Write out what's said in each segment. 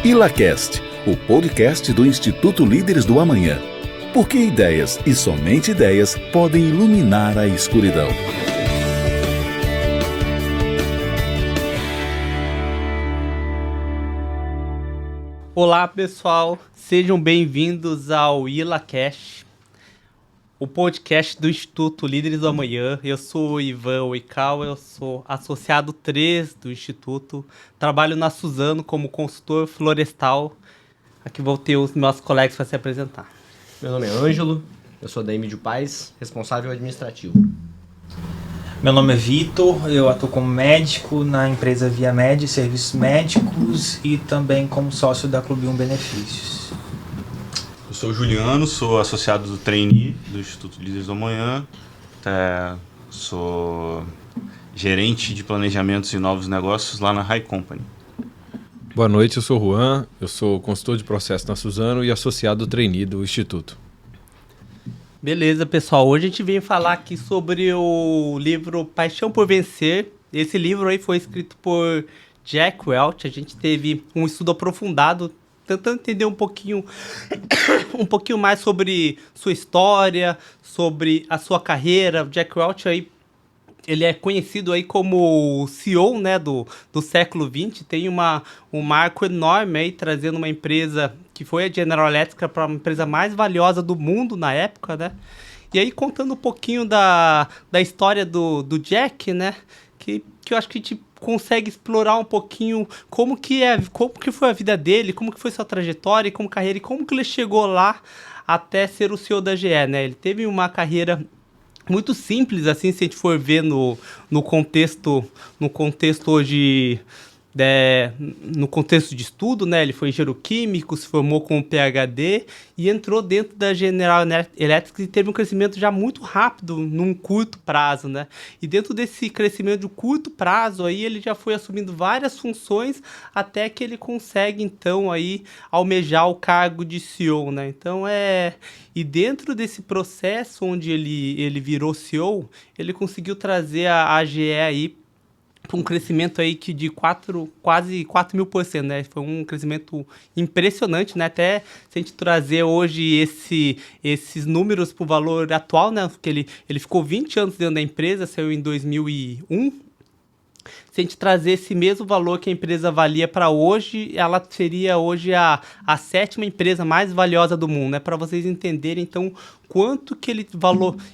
ILACast, o podcast do Instituto Líderes do Amanhã. Porque ideias e somente ideias podem iluminar a escuridão. Olá pessoal, sejam bem-vindos ao ILACast, o podcast do Instituto Líderes do Amanhã. Eu sou o Ivan Oikawa, eu sou associado 3 do Instituto, trabalho na Suzano como consultor florestal. Aqui vou ter os meus colegas para se apresentar. Meu nome é Ângelo, eu sou da Emídio Paes, responsável administrativo. Meu nome é Vitor, eu atuo como médico na empresa ViaMed, serviços médicos e também como sócio da Clube 1 Benefícios. Eu sou o Juliano, sou associado do trainee do Instituto Líderes do Amanhã, sou gerente de planejamentos e novos negócios lá na High Company. Boa noite, eu sou o Juan, eu sou consultor de processo na Suzano e associado do trainee do Instituto. Beleza, pessoal. Hoje a gente vem falar aqui sobre o livro Paixão por Vencer. Esse livro aí foi escrito por Jack Welch. A gente teve um estudo aprofundado, tentando entender um pouquinho mais sobre sua história, sobre a sua carreira. O Jack Welch aí, ele é conhecido aí como o CEO, né, do século XX. Tem um marco enorme aí, trazendo uma empresa que foi a General Electric para uma empresa mais valiosa do mundo na época, né? E aí, contando um pouquinho da história do Jack, né? Que eu acho que a gente consegue explorar um pouquinho como que foi a vida dele, como que foi sua trajetória, como carreira, e como que ele chegou lá até ser o CEO da GE, né? Ele teve uma carreira muito simples, assim, se a gente for ver no contexto hoje, no contexto de estudo, né? Ele foi engenheiro químico, se formou com um PhD e entrou dentro da General Electric e teve um crescimento já muito rápido num curto prazo, né? E dentro desse crescimento de curto prazo aí, ele já foi assumindo várias funções até que ele consegue, então, aí almejar o cargo de CEO, né? Então, E dentro desse processo onde ele virou CEO, ele conseguiu trazer a GE aí para um crescimento aí de quase 4.000%, né? Foi um crescimento impressionante, né? Até se a gente trazer hoje esses números para o valor atual, né? Porque ele ficou 20 anos dentro da empresa, saiu em 2001. Se a gente trazer esse mesmo valor que a empresa valia para hoje, ela seria hoje a 7ª empresa mais valiosa do mundo, né? Para vocês entenderem, então, quanto que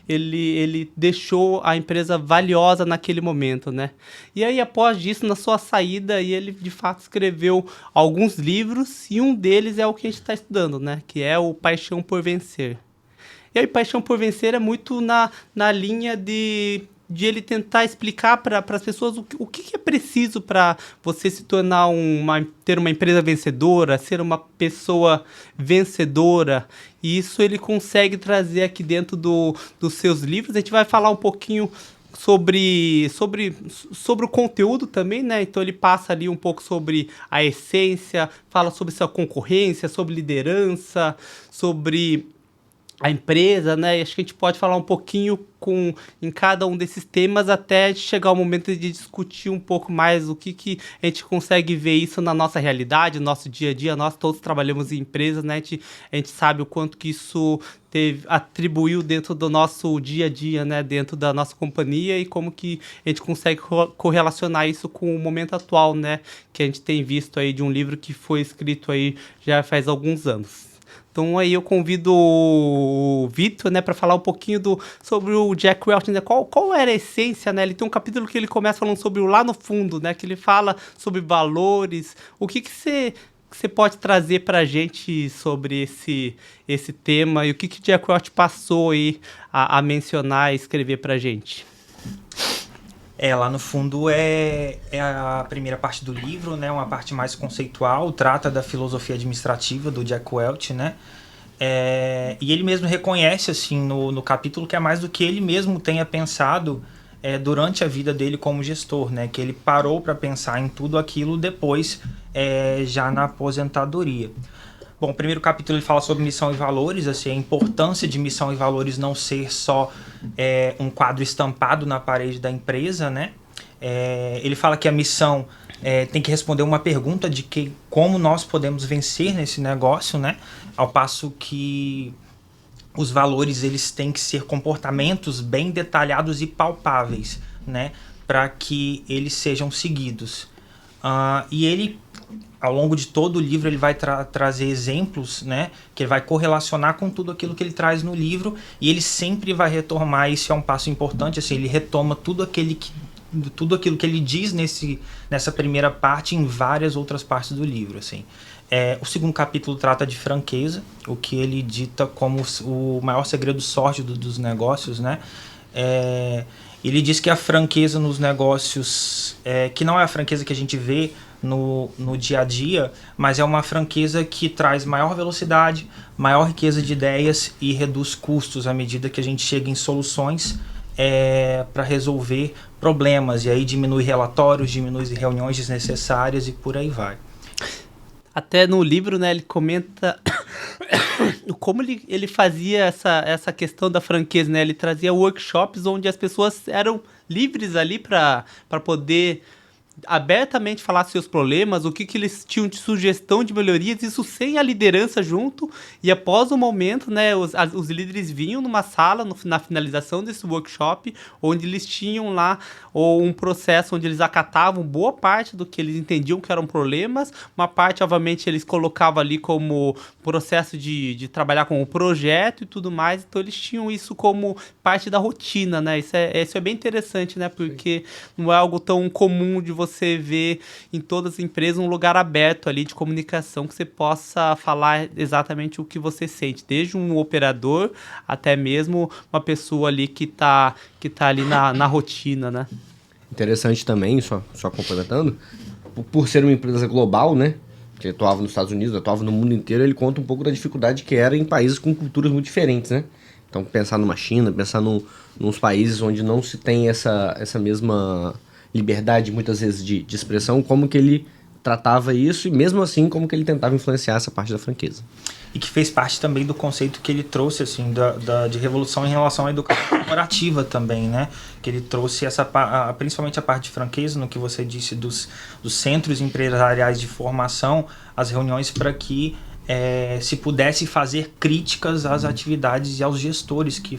ele deixou a empresa valiosa naquele momento, né? E aí, após isso, na sua saída, ele de fato escreveu alguns livros e um deles é o que a gente está estudando, né? Que é o Paixão por Vencer. E aí, Paixão por Vencer é muito na linha de ele tentar explicar para as pessoas o que é preciso para você se tornar ter uma empresa vencedora, ser uma pessoa vencedora. E isso ele consegue trazer aqui dentro dos seus livros. A gente vai falar um pouquinho sobre o conteúdo também, né? Então ele passa ali um pouco sobre a essência, fala sobre sua concorrência, sobre liderança, sobre a empresa, né? Acho que a gente pode falar um pouquinho em cada um desses temas até chegar o momento de discutir um pouco mais o que a gente consegue ver isso na nossa realidade, no nosso dia a dia. Nós todos trabalhamos em empresas, né? A gente sabe o quanto que isso atribuiu dentro do nosso dia a dia, né? Dentro da nossa companhia e como que a gente consegue correlacionar isso com o momento atual, né? Que a gente tem visto aí de um livro que foi escrito aí já faz alguns anos. Então aí eu convido o Vitor, né, para falar um pouquinho sobre o Jack Welch, né? Qual era a essência, né? Ele tem um capítulo que ele começa falando sobre o lá no fundo, né? Que ele fala sobre valores. O que você pode trazer para a gente sobre esse tema e o que Jack Welch passou aí a mencionar e escrever para a gente? Lá no fundo é a primeira parte do livro, né? Uma parte mais conceitual, trata da filosofia administrativa do Jack Welch, né? E ele mesmo reconhece, assim, no capítulo que é mais do que ele mesmo tenha pensado durante a vida dele como gestor, né? Que ele parou para pensar em tudo aquilo depois, já na aposentadoria. Bom, o primeiro capítulo ele fala sobre missão e valores, assim, a importância de missão e valores não ser só um quadro estampado na parede da empresa, né? Ele fala que a missão tem que responder uma pergunta de como nós podemos vencer nesse negócio, né? Ao passo que os valores eles têm que ser comportamentos bem detalhados e palpáveis, né? Para que eles sejam seguidos. E ele, ao longo de todo o livro, ele vai trazer exemplos, né? Que ele vai correlacionar com tudo aquilo que ele traz no livro, e ele sempre vai retomar. Isso é um passo importante, assim, ele retoma tudo aquilo que ele diz nessa primeira parte em várias outras partes do livro, assim. O segundo capítulo trata de franqueza, o que ele dita como o maior segredo sórdido dos negócios, né? Ele diz que a franqueza nos negócios, que não é a franqueza que a gente vê no dia a dia, mas é uma franqueza que traz maior velocidade, maior riqueza de ideias e reduz custos à medida que a gente chega em soluções para resolver problemas. E aí diminui relatórios, diminui reuniões desnecessárias e por aí vai. Até no livro, né, ele comenta como ele fazia essa questão da franqueza, né? Ele trazia workshops onde as pessoas eram livres ali para poder abertamente falar seus problemas, o que eles tinham de sugestão de melhorias, isso sem a liderança junto, e após o momento, né, os líderes vinham numa sala na finalização desse workshop, onde eles tinham lá um processo onde eles acatavam boa parte do que eles entendiam que eram problemas, uma parte, obviamente, eles colocavam ali como processo de trabalhar com o projeto e tudo mais, então eles tinham isso como parte da rotina, né, isso é bem interessante, né, porque não é algo tão comum de você ver em todas as empresas um lugar aberto ali de comunicação que você possa falar exatamente o que você sente, desde um operador até mesmo uma pessoa ali que tá ali na rotina, né? Interessante também, só complementando, por ser uma empresa global, né, que atuava nos Estados Unidos, atuava no mundo inteiro, ele conta um pouco da dificuldade que era em países com culturas muito diferentes, né? Então, pensar numa China, pensar nos países onde não se tem essa mesma liberdade, muitas vezes, de expressão, como que ele tratava isso e, mesmo assim, como que ele tentava influenciar essa parte da franqueza. E que fez parte também do conceito que ele trouxe, assim, de revolução em relação à educação corporativa também, né? Que ele trouxe principalmente a parte de franqueza, no que você disse dos centros empresariais de formação, as reuniões para que se pudesse fazer críticas às atividades e aos gestores que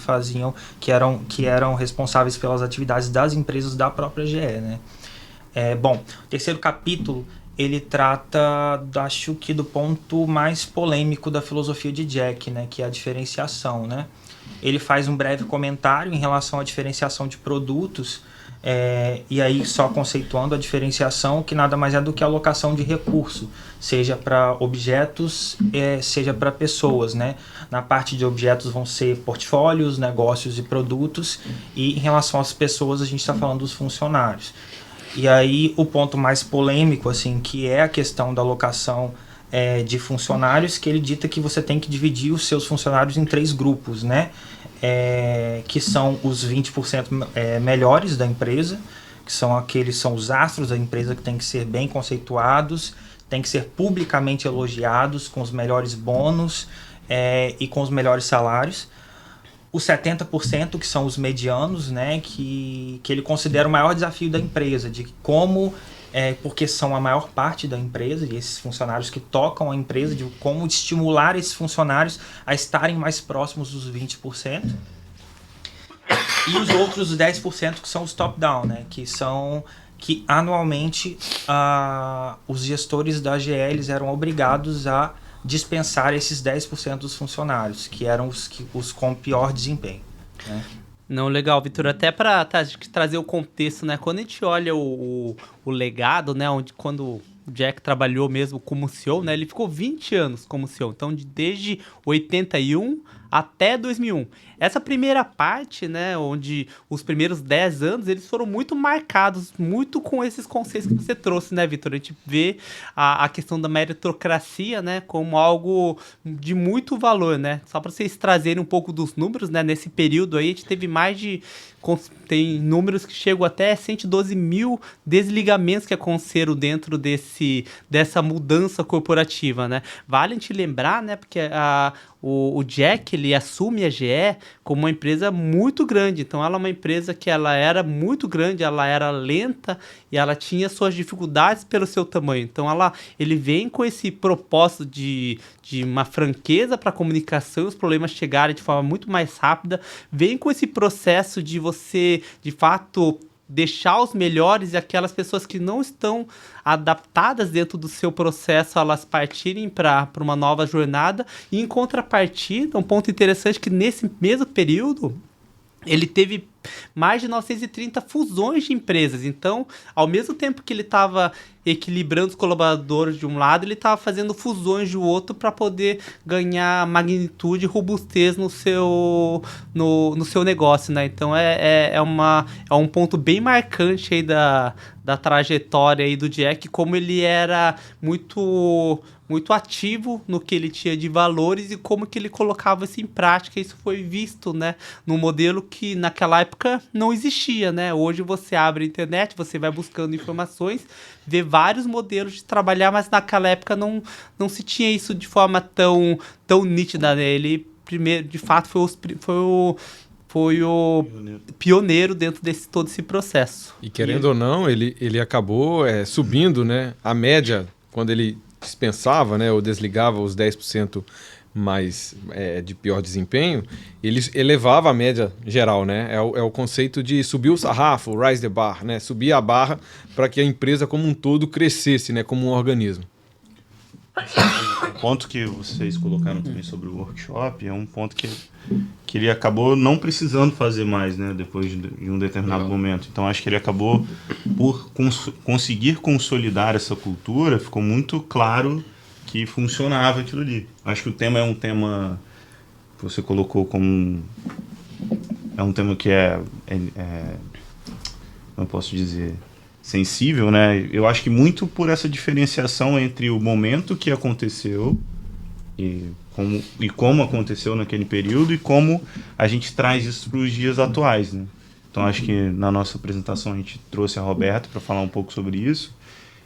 que eram responsáveis pelas atividades das empresas da própria GE, né? Bom, o terceiro capítulo ele trata, acho que, do ponto mais polêmico da filosofia de Jack, né, que é a diferenciação, né? Ele faz um breve comentário em relação à diferenciação de produtos, e aí só conceituando a diferenciação, que nada mais é do que a alocação de recurso, seja para objetos, seja para pessoas, né? Na parte de objetos vão ser portfólios, negócios e produtos, e em relação às pessoas a gente está falando dos funcionários. E aí o ponto mais polêmico, assim, que é a questão da alocação de funcionários, que ele dita que você tem que dividir os seus funcionários em 3 grupos, né? Que são os 20% melhores da empresa, que são os astros da empresa, que tem que ser bem conceituados, tem que ser publicamente elogiados, com os melhores bônus e com os melhores salários. Os 70%, que são os medianos, né, que ele considera o maior desafio da empresa, de como, porque são a maior parte da empresa, e esses funcionários que tocam a empresa, de como estimular esses funcionários a estarem mais próximos dos 20%. E os outros 10%, que são os top-down, né, que anualmente os gestores da GE eles eram obrigados a dispensar esses 10% dos funcionários, que eram os com pior desempenho, né? Não, legal, Vitor. Até para trazer o contexto, né? Quando a gente olha o legado, né? Quando o Jack trabalhou mesmo como CEO, né? Ele ficou 20 anos como CEO. Então, desde 81 até 2001. Essa primeira parte, né, onde os primeiros 10 anos, eles foram muito marcados, muito com esses conceitos que você trouxe, né, Vitor? A gente vê a questão da meritocracia, né, como algo de muito valor, né? Só para vocês trazerem um pouco dos números, né, nesse período aí, a gente teve tem números que chegam até 112 mil desligamentos que aconteceram dentro dessa mudança corporativa, né? Vale a gente lembrar, né? Porque o Jack, ele assume a GE como uma empresa muito grande. Então, ela é uma empresa que ela era muito grande, ela era lenta e ela tinha suas dificuldades pelo seu tamanho. Então, ele vem com esse propósito de uma franqueza para a comunicação, os problemas chegarem de forma muito mais rápida. Vem com esse processo de você, de fato, deixar os melhores e aquelas pessoas que não estão adaptadas dentro do seu processo, elas partirem para uma nova jornada. E em contrapartida, um ponto interessante que nesse mesmo período ele teve mais de 930 fusões de empresas. Então, ao mesmo tempo que ele estava equilibrando os colaboradores de um lado, ele estava fazendo fusões do outro para poder ganhar magnitude e robustez no seu negócio, né? Então, é um ponto bem marcante aí da trajetória aí do Jack, como ele era muito ativo no que ele tinha de valores e como que ele colocava isso em prática. Isso foi visto, né, num modelo que naquela época não existia, né? Hoje você abre a internet, você vai buscando informações, vê vários modelos de trabalhar, mas naquela época não se tinha isso de forma tão nítida, né? Ele, primeiro, de fato, foi o pioneiro dentro desse todo esse processo. E querendo ou não, ele acabou subindo, né, a média, quando ele dispensava, né, ou desligava os 10% mais de pior desempenho, ele elevava a média geral, né? É o conceito de subir o sarrafo, rise the bar, né? Subir a barra para que a empresa como um todo crescesse, né, como um organismo. O ponto que vocês colocaram também sobre o workshop é um ponto que ele acabou não precisando fazer mais, né, depois de um determinado momento. Então, acho que ele acabou por conseguir consolidar essa cultura, ficou muito claro que funcionava aquilo ali. Acho que o tema é um tema que você colocou como é um tema que não posso dizer sensível, né? Eu acho que muito por essa diferenciação entre o momento que aconteceu e como aconteceu naquele período e como a gente traz isso para os dias atuais, né? Então, acho que na nossa apresentação a gente trouxe a Roberta para falar um pouco sobre isso.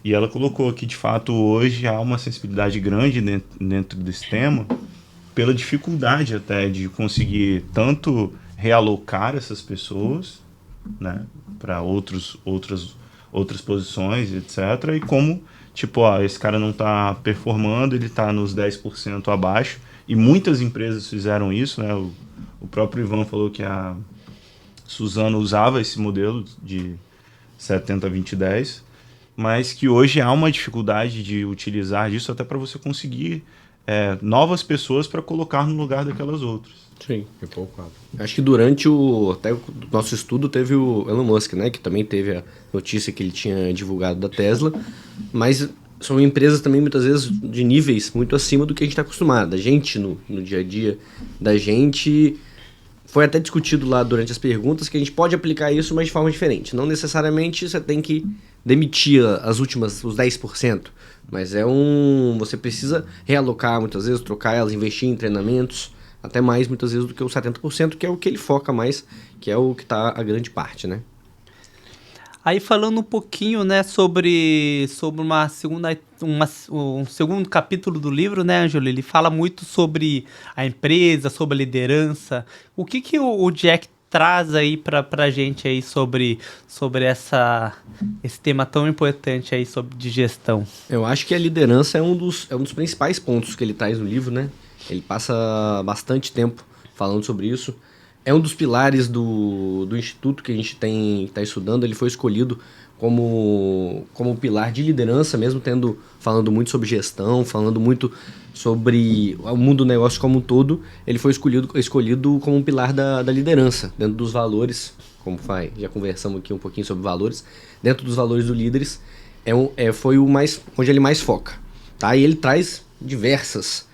E ela colocou que, de fato, hoje há uma sensibilidade grande dentro desse tema, pela dificuldade até de conseguir tanto realocar essas pessoas, né, para outras posições, etc. E como, tipo, esse cara não está performando, ele está nos 10% abaixo. E muitas empresas fizeram isso, né? O próprio Ivan falou que a Suzano usava esse modelo de 70-20-10, mas que hoje há uma dificuldade de utilizar isso até para você conseguir novas pessoas para colocar no lugar daquelas outras. Sim, repocado. Acho que durante até o nosso estudo teve o Elon Musk, né, que também teve a notícia que ele tinha divulgado da Tesla, mas são empresas também muitas vezes de níveis muito acima do que a gente está acostumado. A gente, no dia a dia da gente, foi até discutido lá durante as perguntas que a gente pode aplicar isso, mas de forma diferente. Não necessariamente você tem que demitir os 10%, mas você precisa realocar muitas vezes, trocar elas, investir em treinamentos, até mais muitas vezes do que os 70%, que é o que ele foca mais, que é o que está a grande parte, né? Aí falando um pouquinho, né, sobre um segundo capítulo do livro, né, Ângelo? Ele fala muito sobre a empresa, sobre a liderança. O que o Jack traz aí pra gente aí sobre esse tema tão importante aí de gestão? Eu acho que a liderança é um dos principais pontos que ele traz no livro, né? Ele passa bastante tempo falando sobre isso. É um dos pilares do instituto que a gente está estudando. Ele foi escolhido como pilar de liderança, mesmo falando muito sobre gestão, falando muito sobre o mundo do negócio como um todo. Ele foi escolhido como um pilar da liderança, dentro dos valores, já conversamos aqui um pouquinho sobre valores, dentro dos valores do líderes, foi onde ele mais foca. Tá? E ele traz diversos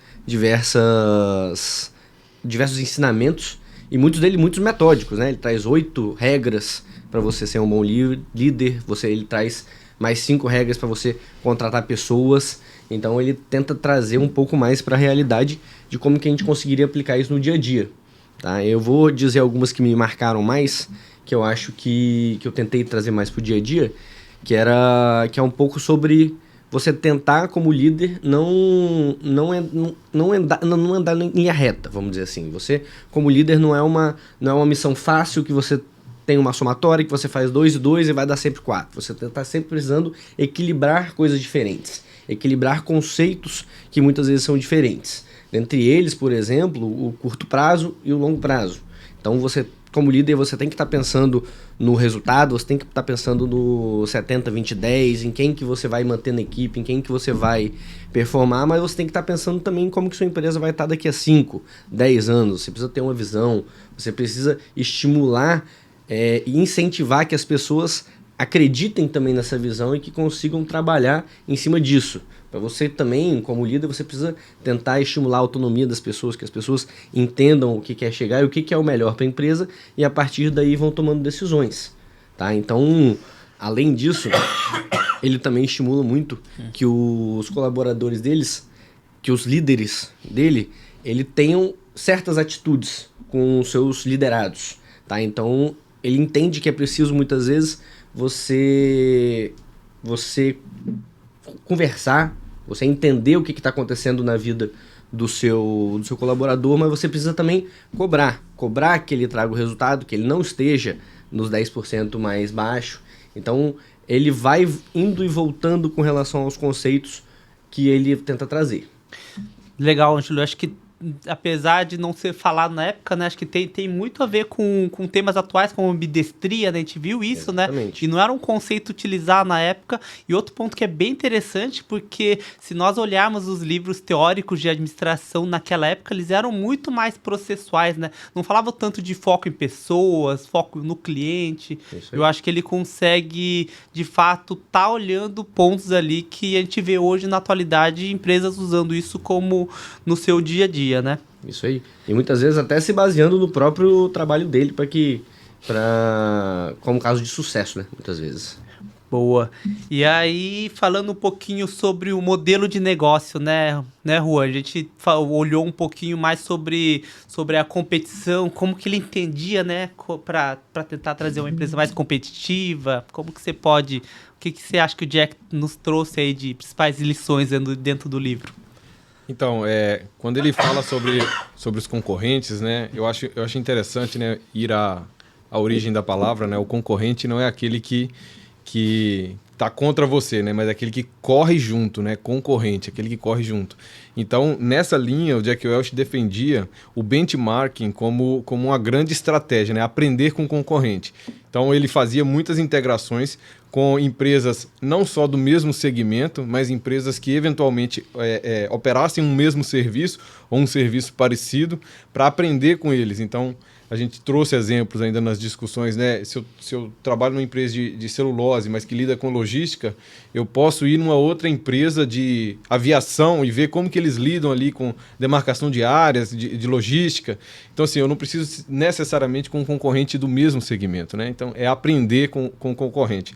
ensinamentos, e muitos deles muito metódicos, né? Ele traz 8 regras para você ser um bom líder, ele traz mais 5 regras para você contratar pessoas. Então ele tenta trazer um pouco mais para a realidade de como que a gente conseguiria aplicar isso no dia a dia. Tá? Eu vou dizer algumas que me marcaram mais, que eu acho que eu tentei trazer mais para o dia a dia, que é um pouco sobre você tentar, como líder, não andar em linha reta, vamos dizer assim. Você, como líder, não é uma missão fácil que você tem uma somatória, que você faz 2 e 2 e vai dar sempre 4. Você está sempre precisando equilibrar coisas diferentes, equilibrar conceitos que muitas vezes são diferentes. Entre eles, por exemplo, o curto prazo e o longo prazo. Então, você, como líder, você tem que estar pensando no resultado, você tem que estar pensando no 70-20-10, em quem que você vai manter na equipe, em quem que você vai performar, mas você tem que estar pensando também em como que sua empresa vai estar daqui a 5, 10 anos. Você precisa ter uma visão, você precisa estimular e incentivar que as pessoas acreditem também nessa visão e que consigam trabalhar em cima disso. Para você também, como líder, você precisa tentar estimular a autonomia das pessoas, que as pessoas entendam o que quer chegar e o que é o melhor para a empresa, e a partir daí vão tomando decisões. Tá? Então, além disso, ele também estimula muito que os colaboradores deles, que os líderes dele, ele tenham certas atitudes com os seus liderados. Tá? Então, ele entende que é preciso, muitas vezes, você conversar, você entender o que está acontecendo na vida do seu colaborador, mas você precisa também cobrar que ele traga o resultado, que ele não esteja nos 10% mais baixo. Então, ele vai indo e voltando com relação aos conceitos que ele tenta trazer. Legal, Ângelo. Acho que, apesar de não ser falado na época, né, acho que tem muito a ver com temas atuais, como ambidestria, né, a gente viu isso, Exatamente. Né, e não era um conceito utilizado na época. E outro ponto que é bem interessante, porque se nós olharmos os livros teóricos de administração naquela época, eles eram muito mais processuais, né, não falavam tanto de foco em pessoas, foco no cliente. Eu acho que ele consegue, de fato, tá olhando pontos ali que a gente vê hoje na atualidade, empresas usando isso como no seu dia a dia, né? Isso aí. E muitas vezes até se baseando no próprio trabalho dele como caso de sucesso, né? Muitas vezes. Boa. E aí, falando um pouquinho sobre o modelo de negócio, né, Juan? A gente olhou um pouquinho mais sobre a competição, como que ele entendia, né, para tentar trazer uma empresa mais competitiva. Como que você pode... O que você acha que o Jack nos trouxe aí de principais lições dentro do livro? Então, quando ele fala sobre os concorrentes, né, eu acho interessante, né, ir à origem da palavra, né? O concorrente não é aquele que está contra você, né, mas é aquele que corre junto, né? Concorrente, aquele que corre junto. Então, nessa linha, o Jack Welch defendia o benchmarking como uma grande estratégia, né? Aprender com o concorrente. Então, ele fazia muitas integrações com empresas não só do mesmo segmento, mas empresas que eventualmente operassem um mesmo serviço ou um serviço parecido para aprender com eles. Então, a gente trouxe exemplos ainda nas discussões, né? Se eu trabalho numa empresa de celulose, mas que lida com logística, eu posso ir numa outra empresa de aviação e ver como que eles lidam ali com demarcação de áreas, de logística. Então, assim, eu não preciso necessariamente com um concorrente do mesmo segmento, né? Então, é aprender com o concorrente.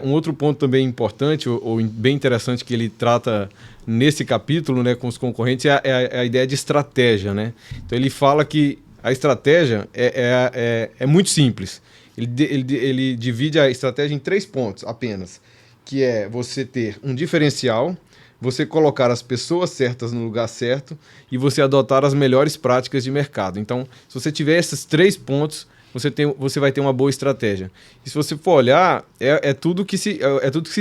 Um outro ponto também importante, ou bem interessante, que ele trata nesse capítulo, né, com os concorrentes, é a ideia de estratégia, né? Então, ele fala que a estratégia é muito simples. Ele divide a estratégia em 3 pontos apenas, que é você ter um diferencial, você colocar as pessoas certas no lugar certo e você adotar as melhores práticas de mercado. Então, se você tiver esses 3 pontos, você vai ter uma boa estratégia. E se você for olhar, é tudo que se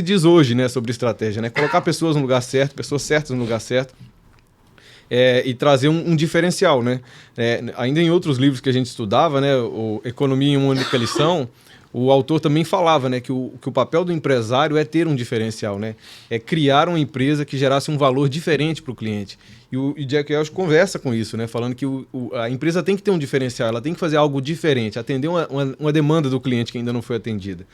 diz hoje, né, sobre estratégia, né? Colocar pessoas no lugar certo, pessoas certas no lugar certo. E trazer um diferencial, né? Ainda em outros livros que a gente estudava, né, o Economia em uma Única Lição, o autor também falava, né, que o papel do empresário é ter um diferencial, né? É criar uma empresa que gerasse um valor diferente para o cliente. E o Jack Welch conversa com isso, né, falando que a empresa tem que ter um diferencial, ela tem que fazer algo diferente, atender uma demanda do cliente que ainda não foi atendida.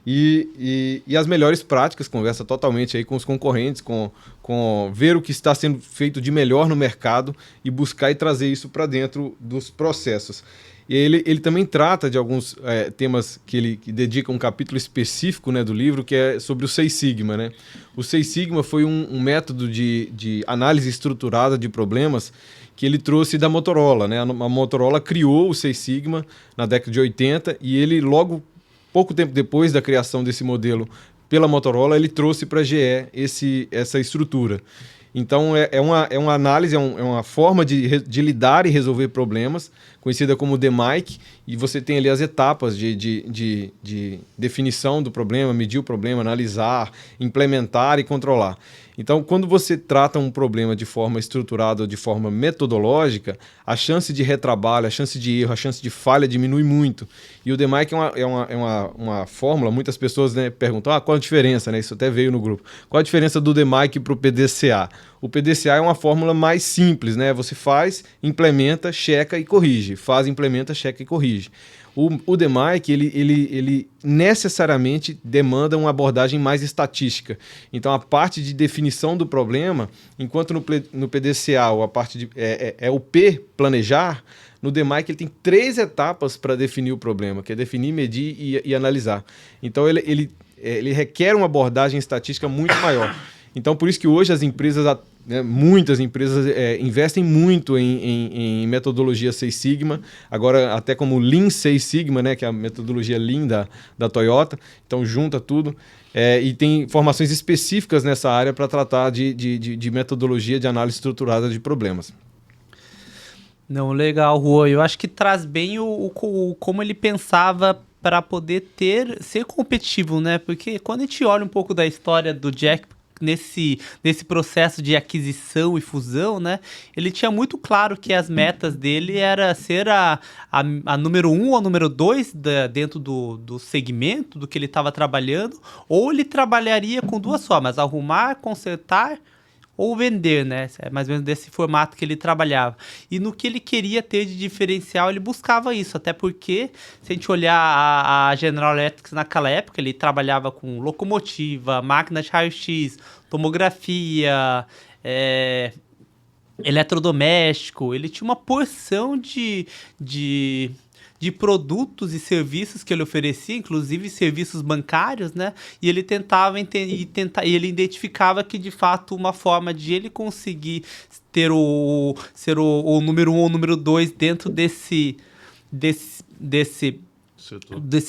E as melhores práticas, conversa totalmente aí com os concorrentes, com ver o que está sendo feito de melhor no mercado e buscar e trazer isso para dentro dos processos. E ele também trata de alguns temas que ele dedica um capítulo específico, né, do livro, que é sobre o Seis Sigma, né? O Seis Sigma foi um método de análise estruturada de problemas que ele trouxe da Motorola, né? A Motorola criou o Seis Sigma na década de 80 e ele pouco tempo depois da criação desse modelo pela Motorola, ele trouxe para a GE essa estrutura. Então, é uma análise, é uma forma de lidar e resolver problemas, conhecida como DMAIC, e você tem ali as etapas de definição do problema, medir o problema, analisar, implementar e controlar. Então, quando você trata um problema de forma estruturada ou de forma metodológica, a chance de retrabalho, a chance de erro, a chance de falha diminui muito. E o DMAIC é uma fórmula, muitas pessoas, né, perguntam, qual a diferença, né? Isso até veio no grupo. Qual a diferença do DMAIC para o PDCA? O PDCA é uma fórmula mais simples, né? Você faz, implementa, checa e corrige. Faz, implementa, checa e corrige. O DMAIC, ele necessariamente demanda uma abordagem mais estatística. Então, a parte de definição do problema, enquanto no PDCA a parte é o P, planejar, no DMAIC ele tem 3 etapas para definir o problema, que é definir, medir e analisar. Então, ele requer uma abordagem estatística muito maior. Então, por isso que hoje as empresas, muitas empresas investem muito em metodologia Six Sigma, agora até como Lean Six Sigma, né, que é a metodologia Lean da Toyota, então junta tudo. E tem formações específicas nessa área para tratar de metodologia de análise estruturada de problemas. Não, legal, Juan. Eu acho que traz bem como ele pensava para poder ser competitivo, né? Porque quando a gente olha um pouco da história do Jack nesse processo de aquisição e fusão, né? Ele tinha muito claro que as metas dele era ser a número 1 ou a número 2 dentro do segmento do que ele estava trabalhando, ou ele trabalharia com 2 formas, arrumar, consertar ou vender, né? É mais ou menos desse formato que ele trabalhava. E no que ele queria ter de diferencial, ele buscava isso. Até porque, se a gente olhar a General Electric naquela época, ele trabalhava com locomotiva, máquina de raio-x, tomografia, eletrodoméstico. Ele tinha uma porção de produtos e serviços que ele oferecia, inclusive serviços bancários, né? E ele tentava e ele identificava que, de fato, uma forma de ele conseguir ser o número 1 ou o número 2 dentro desse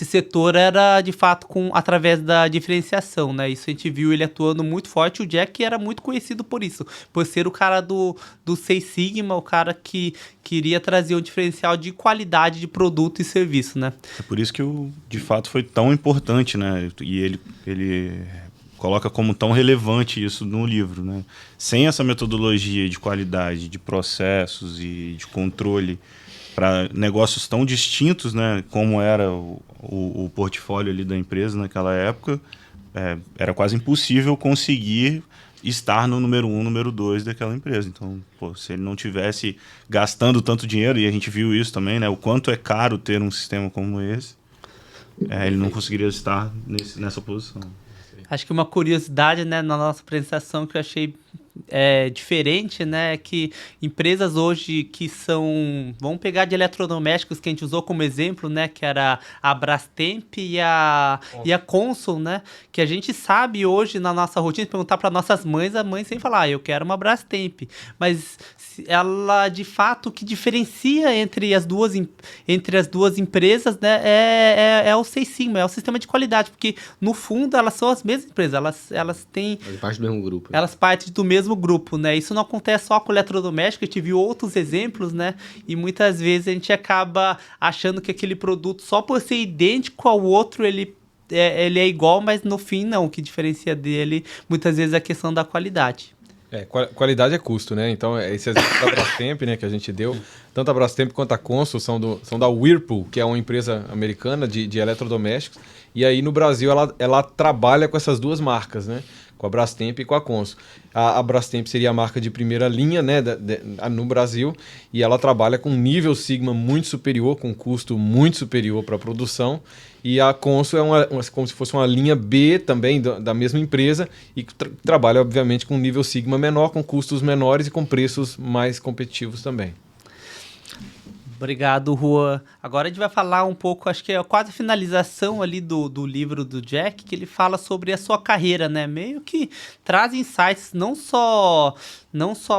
setor era, de fato, através da diferenciação, né? Isso a gente viu ele atuando muito forte. O Jack era muito conhecido por isso, por ser o cara do Six Sigma, o cara que queria trazer um diferencial de qualidade de produto e serviço, né? É por isso que, de fato, foi tão importante, né? E ele coloca como tão relevante isso no livro, né? Sem essa metodologia de qualidade, de processos e de controle para negócios tão distintos, né, como era o portfólio ali da empresa naquela época, era quase impossível conseguir estar no número 1, número 2 daquela empresa. Então, se ele não tivesse gastando tanto dinheiro, e a gente viu isso também, né, o quanto é caro ter um sistema como esse, ele não conseguiria estar nessa posição. Acho que uma curiosidade, né, na nossa apresentação que eu achei diferente, né, é que empresas hoje que são, vamos pegar de eletrodomésticos que a gente usou como exemplo, né, que era a Brastemp e a Consul, né, que a gente sabe hoje na nossa rotina, perguntar para nossas mães, a mãe sempre fala, eu quero uma Brastemp, mas ela, de fato, o que diferencia entre as duas empresas, né, é o Six Sigma, é o sistema de qualidade, porque no fundo elas são as mesmas empresas, elas têm... Fazem parte do mesmo grupo. Elas partem do mesmo grupo, né? Isso não acontece só com o eletrodoméstico, a gente viu outros exemplos, né? E muitas vezes a gente acaba achando que aquele produto, só por ser idêntico ao outro, ele é igual, mas no fim não. O que diferencia dele, muitas vezes, é a questão da qualidade. Qualidade é custo, né? Então, esse exemplo da Brastemp, né, que a gente deu, tanto a Brastemp quanto a Consul são da Whirlpool, que é uma empresa americana de eletrodomésticos, e aí no Brasil ela trabalha com essas 2 marcas, né? Com a Brastemp e com a Consul. A Brastemp seria a marca de primeira linha, né, no Brasil, e ela trabalha com um nível Sigma muito superior, com um custo muito superior para a produção, e a Consul é como se fosse uma linha B também da mesma empresa, e trabalha, obviamente, com um nível Sigma menor, com custos menores e com preços mais competitivos também. Obrigado, Juan. Agora a gente vai falar um pouco, acho que é quase a finalização ali do livro do Jack, que ele fala sobre a sua carreira, né? Meio que traz insights não só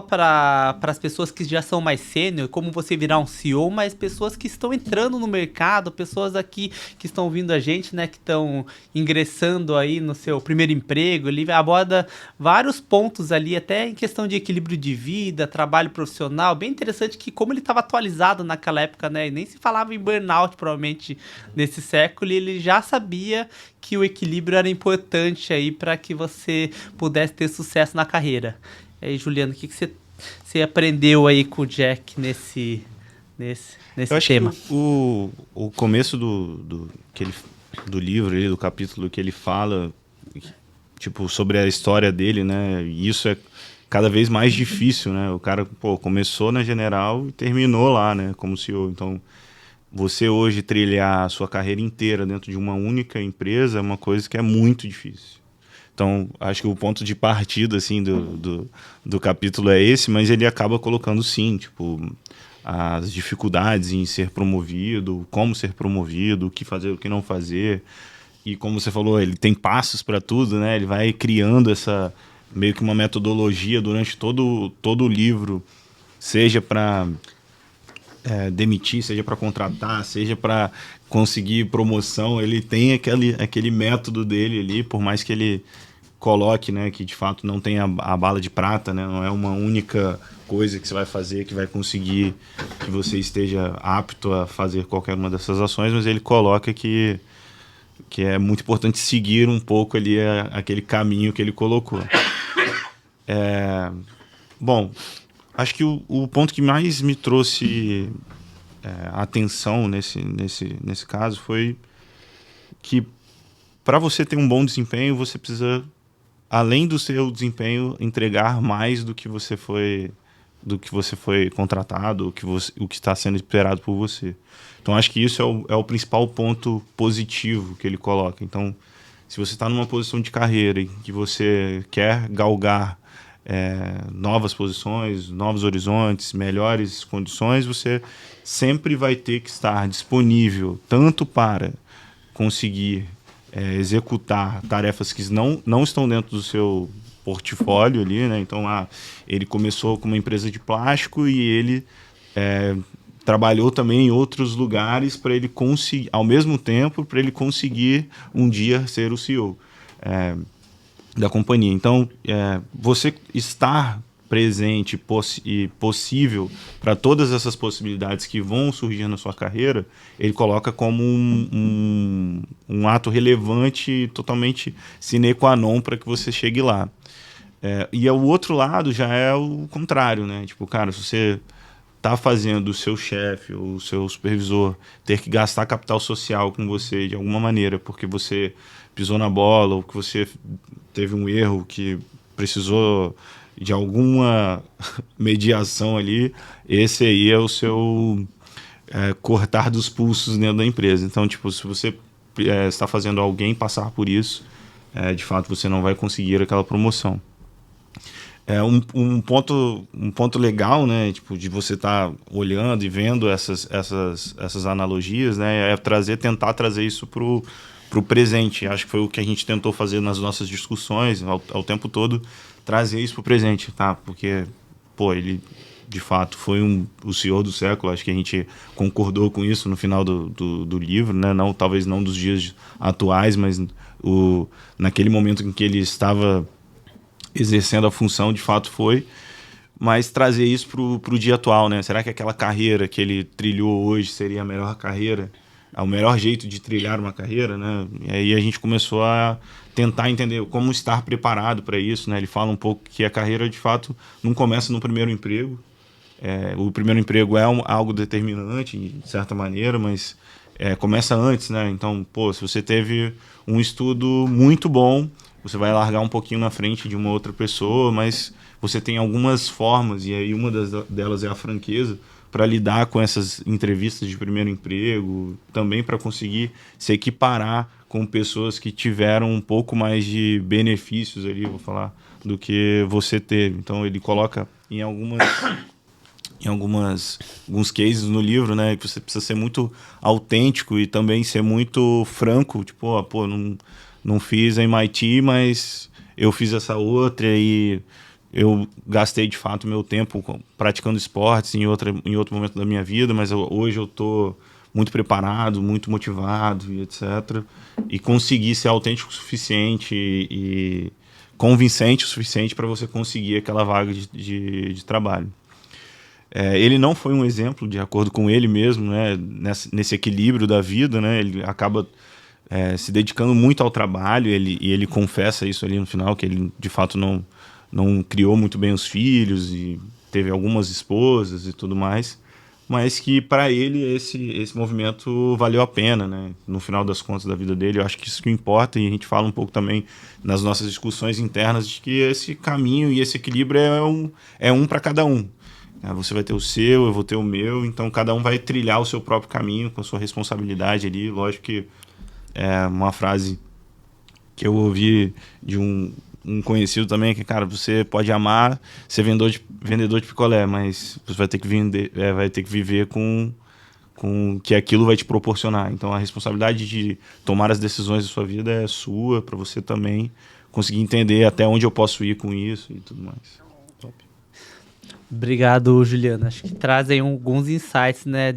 para as pessoas que já são mais sênior, como você virar um CEO, mas pessoas que estão entrando no mercado, pessoas aqui que estão ouvindo a gente, né? Que estão ingressando aí no seu primeiro emprego. Ele aborda vários pontos ali, até em questão de equilíbrio de vida, trabalho profissional. Bem interessante que como ele estava atualizado naquela época, né? E nem se falava em burnout, provavelmente, nesse século, e ele já sabia que o equilíbrio era importante aí para que você pudesse ter sucesso na carreira. E aí, Juliano, o que você aprendeu aí com o Jack nesse Eu acho tema? que o começo do livro, do capítulo que ele fala, tipo, sobre a história dele, né? E isso é cada vez mais difícil, né? O cara, começou na General e terminou lá, né? Como CEO. Então, você hoje trilhar a sua carreira inteira dentro de uma única empresa é uma coisa que é muito difícil. Então, acho que o ponto de partida, assim, do capítulo é esse, mas ele acaba colocando, sim, tipo, as dificuldades em ser promovido, como ser promovido, o que fazer, o que não fazer. E como você falou, ele tem passos para tudo, né? Ele vai criando essa meio que uma metodologia durante todo o livro, seja para demitir, seja para contratar, seja para conseguir promoção. Ele tem aquele método dele ali, por mais que ele coloque, né, que de fato não tem a bala de prata, né? Não é uma única coisa que você vai fazer que vai conseguir que você esteja apto a fazer qualquer uma dessas ações, mas ele coloca que é muito importante seguir um pouco ali aquele caminho que ele colocou. Bom, acho que o ponto que mais me trouxe atenção nesse caso foi que para você ter um bom desempenho, você precisa, além do seu desempenho, entregar mais do que você foi contratado, o que está sendo esperado por você. Então, acho que isso é o principal ponto positivo que ele coloca. Então, se você está numa posição de carreira em que você quer galgar novas posições, novos horizontes, melhores condições, você sempre vai ter que estar disponível tanto para conseguir executar tarefas que não estão dentro do seu portfólio ali, né? Então, ele começou com uma empresa de plástico e ele trabalhou também em outros lugares para ele conseguir, ao mesmo tempo, para ele conseguir um dia ser o CEO da companhia. Então, você estar presente e possível para todas essas possibilidades que vão surgir na sua carreira, ele coloca como um ato relevante, totalmente sine qua non para que você chegue lá. E o outro lado já é o contrário, né? Tipo, cara, se você está fazendo o seu chefe ou o seu supervisor ter que gastar capital social com você de alguma maneira, porque você pisou na bola ou que você teve um erro que precisou de alguma mediação ali, esse aí é o seu cortar dos pulsos dentro da empresa. Então, tipo, se você está fazendo alguém passar por isso, de fato você não vai conseguir aquela promoção. Um ponto legal, né, tipo, de você estar olhando e vendo essas analogias, né, tentar trazer isso pro presente. Acho que foi o que a gente tentou fazer nas nossas discussões ao tempo todo, trazer isso pro presente, tá? Porque, ele de fato foi o CEO do século, acho que a gente concordou com isso no final do livro, né? Talvez não dos dias atuais, mas naquele momento em que ele estava exercendo a função, de fato foi, mas trazer isso pro dia atual, né? Será que aquela carreira que ele trilhou hoje seria a melhor carreira? O melhor jeito de trilhar uma carreira, né? E aí a gente começou a tentar entender como estar preparado para isso, né? Ele fala um pouco que a carreira, de fato, não começa no primeiro emprego. O primeiro emprego é algo determinante, de certa maneira, mas começa antes, né? Então, se você teve um estudo muito bom, você vai largar um pouquinho na frente de uma outra pessoa, mas você tem algumas formas, e aí uma delas é a franqueza, para lidar com essas entrevistas de primeiro emprego, também para conseguir se equiparar com pessoas que tiveram um pouco mais de benefícios ali, vou falar, do que você teve. Então ele coloca em em alguns cases no livro, né? Que você precisa ser muito autêntico e também ser muito franco. Tipo, não fiz a MIT, mas eu fiz essa outra e eu gastei, de fato, meu tempo praticando esportes em outro momento da minha vida, mas hoje eu estou muito preparado, muito motivado e etc. E consegui ser autêntico o suficiente e convincente o suficiente para você conseguir aquela vaga de trabalho. Ele não foi um exemplo, de acordo com ele mesmo, né, nesse equilíbrio da vida, né, ele acaba se dedicando muito ao trabalho, e ele confessa isso ali no final, que ele de fato não criou muito bem os filhos e teve algumas esposas e tudo mais, mas que para ele esse movimento valeu a pena, né, no final das contas da vida dele. Eu acho que isso que importa, e a gente fala um pouco também nas nossas discussões internas de que esse caminho e esse equilíbrio é um para cada um. Você vai ter o seu, eu vou ter o meu, então cada um vai trilhar o seu próprio caminho com a sua responsabilidade ali. Lógico que é uma frase que eu ouvi de um conhecido também, que, cara, você pode amar ser vendedor de picolé, mas você vai ter que viver com que aquilo vai te proporcionar. Então a responsabilidade de tomar as decisões da sua vida é sua, para você também conseguir entender até onde eu posso ir com isso e tudo mais. Top. Obrigado, Juliana. Acho que trazem alguns insights, né,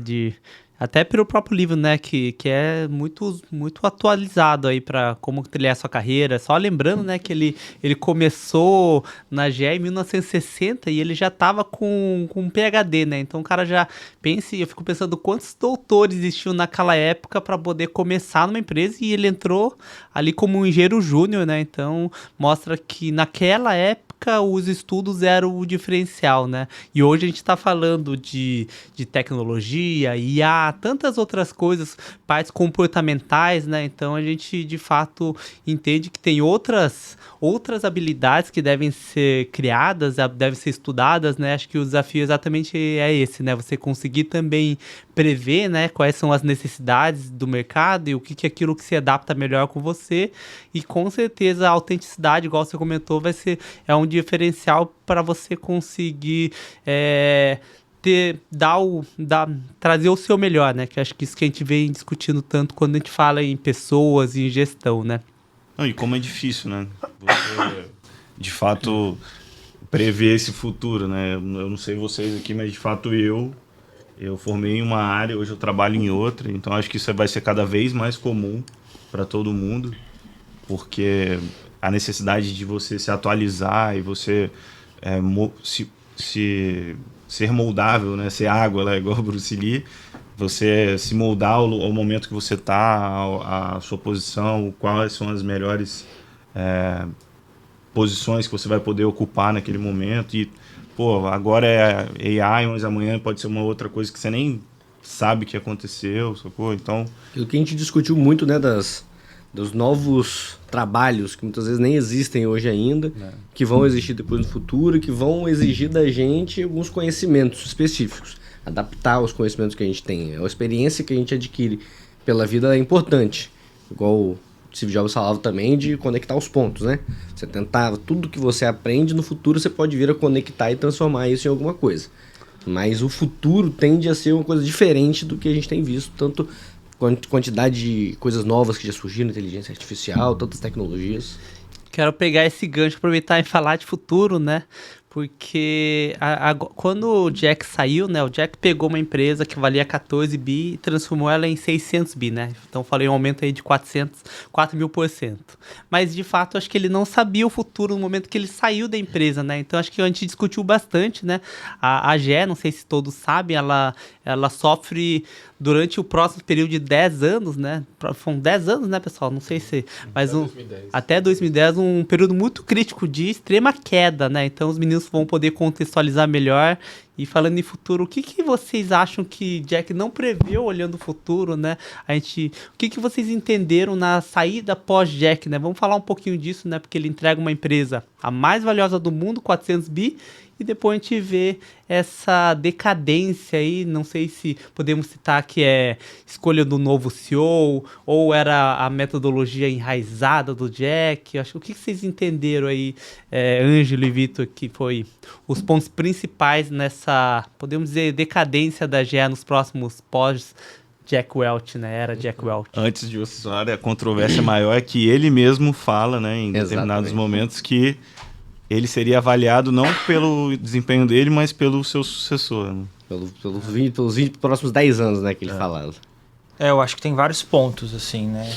até pelo próprio livro, né, que é muito, muito atualizado aí para como trilhar a sua carreira. Só lembrando, né, que ele começou na GE em 1960 e ele já estava com um PhD, né? Então o cara já eu fico pensando quantos doutores existiam naquela época para poder começar numa empresa, e ele entrou ali como um engenheiro júnior, né? Então mostra que naquela época os estudos eram o diferencial, né? E hoje a gente está falando de tecnologia, IA, tantas outras coisas, partes comportamentais, né? Então a gente de fato entende que tem outras habilidades que devem ser criadas, devem ser estudadas, né? Acho que o desafio exatamente é esse, né? Você conseguir também prever, né, quais são as necessidades do mercado e o que é aquilo que se adapta melhor com você. E com certeza a autenticidade, igual você comentou, é um diferencial para você conseguir trazer o seu melhor, né? Que acho que isso que a gente vem discutindo tanto quando a gente fala em pessoas e em gestão, né? Não, e como é difícil, né? Você, de fato, prever esse futuro, né? Eu não sei vocês aqui, mas de fato eu formei em uma área, hoje eu trabalho em outra, então acho que isso vai ser cada vez mais comum para todo mundo, porque a necessidade de você se atualizar e você ser moldável, né? Ser água, né? Igual o Bruce Lee, você se moldar ao momento que você está, a sua posição, quais são as melhores posições que você vai poder ocupar naquele momento. E, agora é AI, mas amanhã pode ser uma outra coisa que você nem sabe que aconteceu, sacou? Então... O que a gente discutiu muito, né, dos novos trabalhos que muitas vezes nem existem hoje ainda, que vão existir depois no futuro, que vão exigir da gente alguns conhecimentos específicos, adaptar os conhecimentos que a gente tem. A experiência que a gente adquire pela vida é importante, igual o Steve Jobs falava também de conectar os pontos, né? Você tentar, tudo que você aprende no futuro você pode vir a conectar e transformar isso em alguma coisa, mas o futuro tende a ser uma coisa diferente do que a gente tem visto, tanto quantidade de coisas novas que já surgiram, inteligência artificial, tantas tecnologias. Quero pegar esse gancho, aproveitar e falar de futuro, né? Porque quando o Jack saiu, né? O Jack pegou uma empresa que valia 14 bi e transformou ela em 600 bi, né? Então falei um aumento aí de 4.000%. Mas de fato acho que ele não sabia o futuro no momento que ele saiu da empresa, né? Então acho que a gente discutiu bastante, né? A GE, não sei se todos sabem, ela sofre durante o próximo período de 10 anos, né? Foram 10 anos, né, pessoal? Não sei se... Mas até 2010, um período muito crítico de extrema queda, né? Então os meninos vão poder contextualizar melhor. E falando em futuro, o que vocês acham que Jack não preveu olhando o futuro, né? O que vocês entenderam na saída pós-Jack, né? Vamos falar um pouquinho disso, né? Porque ele entrega uma empresa a mais valiosa do mundo, 400 bi, e depois a gente vê essa decadência aí, não sei se podemos citar que é escolha do novo CEO, ou era a metodologia enraizada do Jack. O que vocês entenderam aí, Ângelo e Vitor, que foi os pontos principais nessa essa, podemos dizer, decadência da GE nos próximos pós-Jack Welch, né? Era Jack Welch. Antes de você falar, a controvérsia maior é que ele mesmo fala, né, em determinados Exatamente. momentos, que ele seria avaliado não pelo desempenho dele, mas pelo seu sucessor. Né? Pelos 20 próximos 10 anos, né, que ele falava. Eu acho que tem vários pontos, assim, né?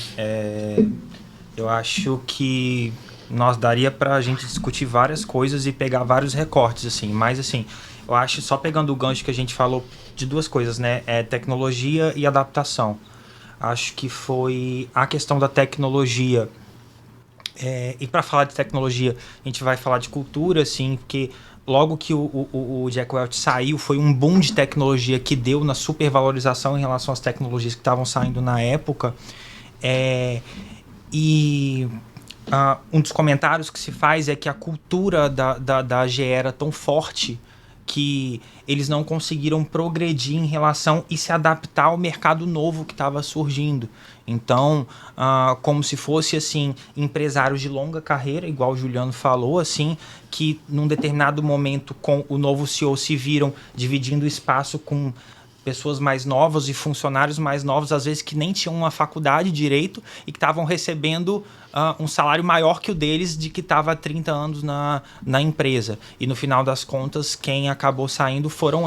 Eu acho que nós daria pra gente discutir várias coisas e pegar vários recortes, assim. Mas, assim, eu acho, só pegando o gancho que a gente falou de duas coisas, né? Tecnologia e adaptação. Acho que foi a questão da tecnologia. E para falar de tecnologia, a gente vai falar de cultura, assim, porque logo que o Jack Welch saiu, foi um boom de tecnologia que deu na supervalorização em relação às tecnologias que estavam saindo na época. Um dos comentários que se faz é que a cultura da AGE era tão forte que eles não conseguiram progredir em relação e se adaptar ao mercado novo que estava surgindo. Então, como se fosse assim, empresários de longa carreira, igual o Juliano falou, assim, que num determinado momento com o novo CEO se viram dividindo espaço com pessoas mais novas e funcionários mais novos, às vezes que nem tinham uma faculdade direito e que estavam recebendo um salário maior que o deles, de que estava há 30 anos na empresa. E no final das contas, quem acabou saindo foram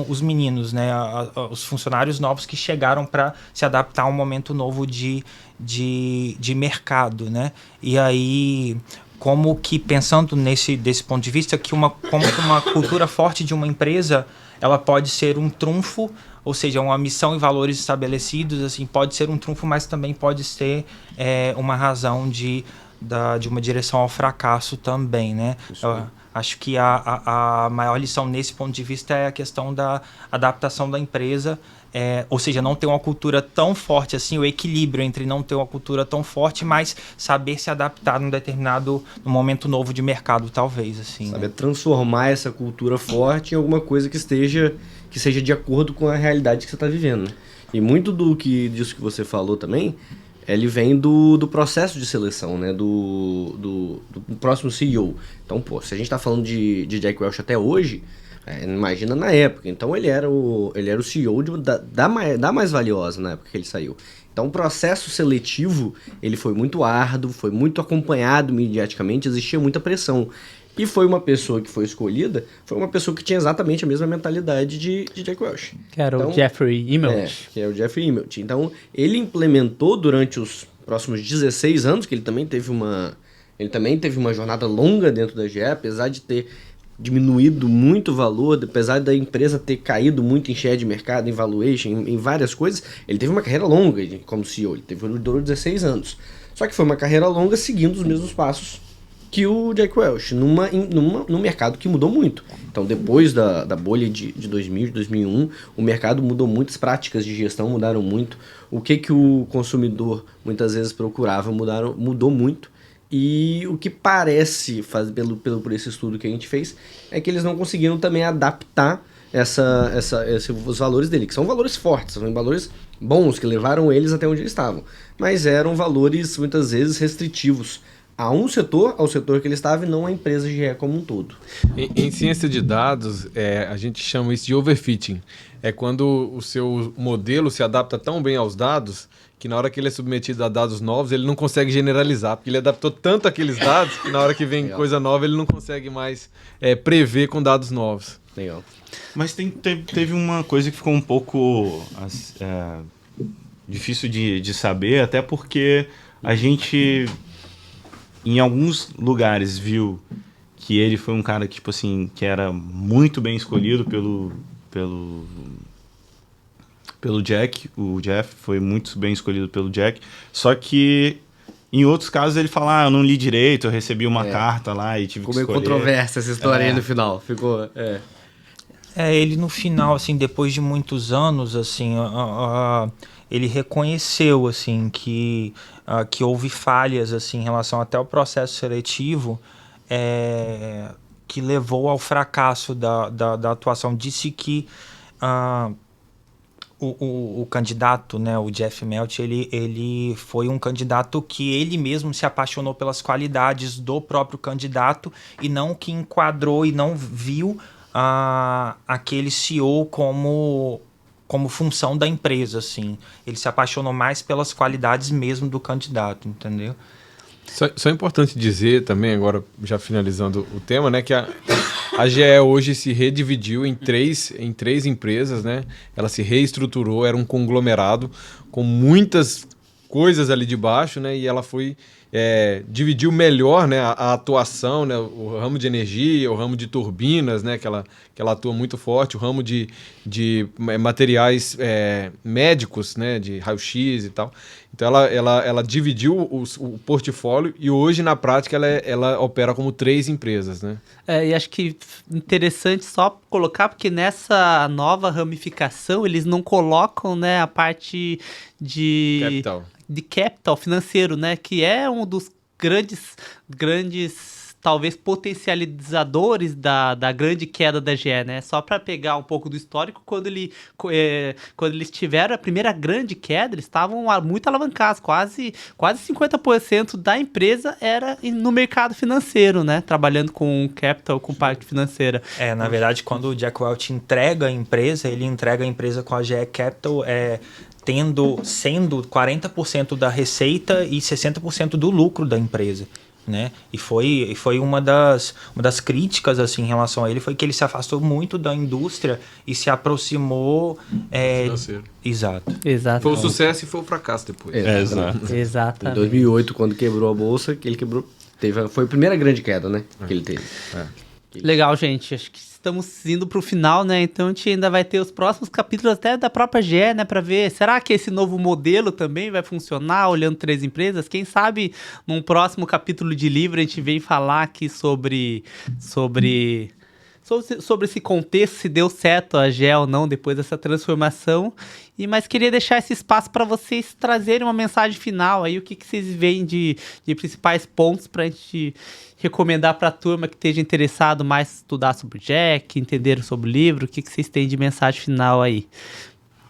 os meninos, né? Os funcionários novos que chegaram para se adaptar a um momento novo de mercado, né? E aí, como que, pensando desse ponto de vista, como que uma cultura forte de uma empresa, ela pode ser um trunfo, ou seja, uma missão e valores estabelecidos, assim, pode ser um trunfo, mas também pode ser uma razão de uma direção ao fracasso também, né? Eu acho que a maior lição nesse ponto de vista é a questão da adaptação da empresa, ou seja, não ter uma cultura tão forte assim, o equilíbrio entre não ter uma cultura tão forte, mas saber se adaptar num momento novo de mercado, talvez, assim. Saber né? transformar essa cultura forte em alguma coisa que seja de acordo com a realidade que você está vivendo. E muito disso que você falou também, ele vem do processo de seleção, né? Do próximo CEO. Então, se a gente está falando de Jack Welch até hoje, imagina na época. Então, ele era o CEO da mais valiosa na época que ele saiu. Então, o processo seletivo, ele foi muito árduo, foi muito acompanhado mediaticamente, existia muita pressão. E foi uma pessoa que foi escolhida, foi uma pessoa que tinha exatamente a mesma mentalidade de Jack Welch. Que era o Jeffrey Immelt. Que é o Jeffrey Immelt. Então, ele implementou durante os próximos 16 anos, que ele também teve uma jornada longa dentro da GE, apesar de ter diminuído muito o valor, apesar da empresa ter caído muito em share de mercado, em valuation, em várias coisas, ele teve uma carreira longa como CEO, durou 16 anos. Só que foi uma carreira longa seguindo os mesmos passos que o Jack Welch, num mercado que mudou muito. Então, depois da bolha de 2000, de 2001, o mercado mudou muito, as práticas de gestão mudaram muito, o que o consumidor muitas vezes procurava mudou muito, e o que parece, por esse estudo que a gente fez, é que eles não conseguiram também adaptar os valores dele, que são valores fortes, são valores bons, que levaram eles até onde eles estavam, mas eram valores muitas vezes restritivos ao setor que ele estava, e não à empresa GE como um todo. Em ciência de dados, a gente chama isso de overfitting. É quando o seu modelo se adapta tão bem aos dados que na hora que ele é submetido a dados novos, ele não consegue generalizar, porque ele adaptou tanto aqueles dados que na hora que vem coisa nova, ele não consegue mais prever com dados novos. Legal. Mas teve uma coisa que ficou um pouco difícil de saber, até porque a gente, em alguns lugares, viu que ele foi um cara que, tipo assim, que era muito bem escolhido pelo Jack. O Jeff foi muito bem escolhido pelo Jack. Só que em outros casos ele fala, eu não li direito, eu recebi uma carta lá e tive que escolher. Ficou meio controversa essa história aí no final. Ficou... Ele no final, assim, depois de muitos anos, assim, ele reconheceu, assim, que houve falhas, assim, em relação até ao processo seletivo, que levou ao fracasso da atuação. Disse que o candidato, né, o Jeff Immelt, ele foi um candidato que ele mesmo se apaixonou pelas qualidades do próprio candidato e não que enquadrou e não viu aquele CEO como função da empresa, assim. Ele se apaixonou mais pelas qualidades mesmo do candidato, entendeu? Só é importante dizer também, agora já finalizando o tema, né, que a GE hoje se redividiu em três empresas, né? Ela se reestruturou, era um conglomerado com muitas coisas ali de baixo, né? E ela dividiu melhor, né, a atuação, né, o ramo de energia, o ramo de turbinas, né, que ela atua muito forte, o ramo de materiais médicos, né, de raio-x e tal. Então ela dividiu o portfólio e hoje, na prática, ela opera como 3 empresas, né? E acho que interessante só colocar, porque nessa nova ramificação eles não colocam, né, a parte de capital financeiro, né, que é um dos grandes talvez potencializadores da grande queda da GE, né? Só para pegar um pouco do histórico, quando eles tiveram a primeira grande queda, eles estavam muito alavancados, quase 50% da empresa era no mercado financeiro, né? Trabalhando com capital, com parte financeira. Na verdade, quando o Jack Welch entrega a empresa, ele entrega a empresa com a GE Capital, sendo 40% da receita e 60% do lucro da empresa, né? E foi uma das críticas, assim, em relação a ele, foi que ele se afastou muito da indústria e se aproximou financeiro. Exato. Foi o sucesso e foi o fracasso depois. Exatamente. Em 2008, quando quebrou a bolsa, que ele quebrou, foi a primeira grande queda, né, que ele teve. Legal, gente. Acho que estamos indo para o final, né? Então a gente ainda vai ter os próximos capítulos até da própria GE, né? Para ver, será que esse novo modelo também vai funcionar olhando 3 empresas? Quem sabe num próximo capítulo de livro a gente vem falar aqui sobre esse contexto, se deu certo a GE ou não depois dessa transformação. Mas queria deixar esse espaço para vocês trazerem uma mensagem final aí, o que vocês veem de principais pontos para a gente recomendar para a turma que esteja interessado mais em estudar sobre o Jack, entender sobre o livro, o que vocês têm de mensagem final aí?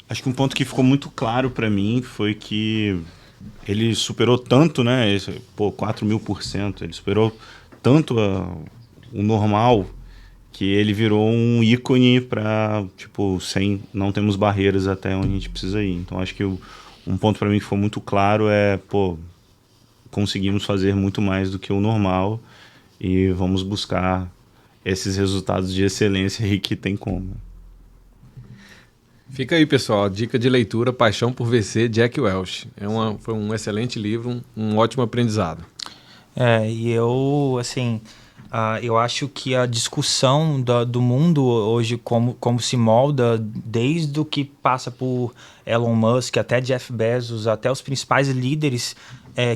Acho que um ponto que ficou muito claro para mim foi que ele superou tanto, né, 4.000%, ele superou tanto o normal, que ele virou um ícone para, não temos barreiras até onde a gente precisa ir. Então, acho que um ponto para mim que foi muito claro conseguimos fazer muito mais do que o normal e vamos buscar esses resultados de excelência aí que tem como. Fica aí, pessoal, a dica de leitura, Paixão por VC, Jack Welch. Foi um excelente livro, um ótimo aprendizado. E eu, assim... eu acho que a discussão do mundo hoje, como se molda, desde o que passa por Elon Musk, até Jeff Bezos, até os principais líderes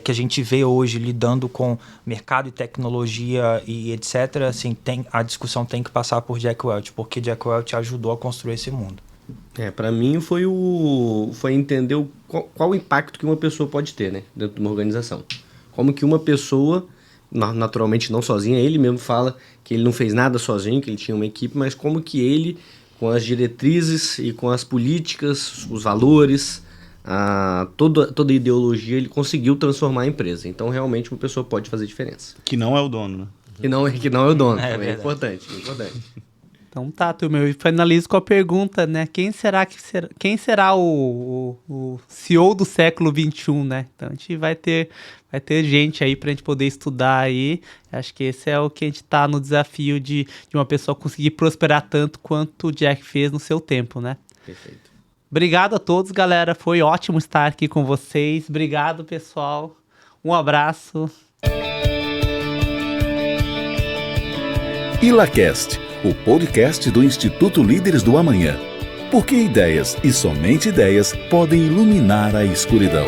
que a gente vê hoje lidando com mercado e tecnologia e etc., assim, a discussão tem que passar por Jack Welch, porque Jack Welch ajudou a construir esse mundo. Para mim foi entender qual o impacto que uma pessoa pode ter, né, dentro de uma organização. Como que uma pessoa... naturalmente não sozinho, ele mesmo fala que ele não fez nada sozinho, que ele tinha uma equipe, mas como que ele, com as diretrizes e com as políticas, os valores, toda a ideologia, ele conseguiu transformar a empresa. Então, realmente, uma pessoa pode fazer diferença. Que não é o dono, né? Que não é o dono, é importante. Então tá, turma, eu finalizo com a pergunta, né? Quem será o CEO do século XXI, né? Então a gente vai ter gente aí pra gente poder estudar aí. Acho que esse é o que a gente tá no desafio de uma pessoa conseguir prosperar tanto quanto o Jack fez no seu tempo, né? Perfeito. Obrigado a todos, galera. Foi ótimo estar aqui com vocês. Obrigado, pessoal. Um abraço. ILACast, o podcast do Instituto Líderes do Amanhã. Porque ideias e somente ideias podem iluminar a escuridão.